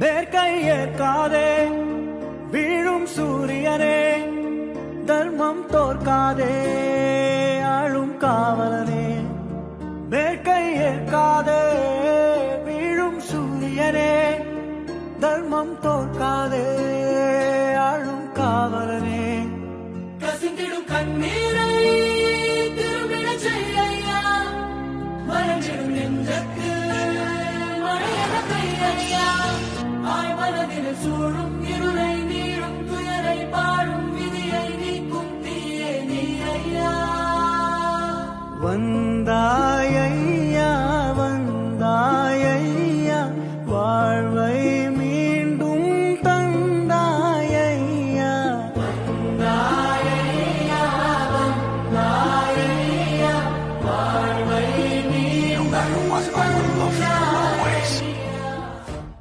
மேற்கை ஏற்காதே வீழும் சூரியனே, தர்மம் தோற்காதே ஆளும் காவலனே. மேற்கை ஏற்காதே வீழும் சூரியனே, தர்மம் தோற்காதே ஆளும் காவலனே. கசிந்திடும் கண்ணீரை திரும்பிட செய்யா, மறைஞ்சிடும் நெஞ்சத்து மழையென பெய்யா. ஆய் மனதில் சூழும் இருளை நீரும் துயரை பாடும் விதியை நீக்கும் தீயே நீ ஐயா. வந்தாயையா வந்தாயையா வாழ்வை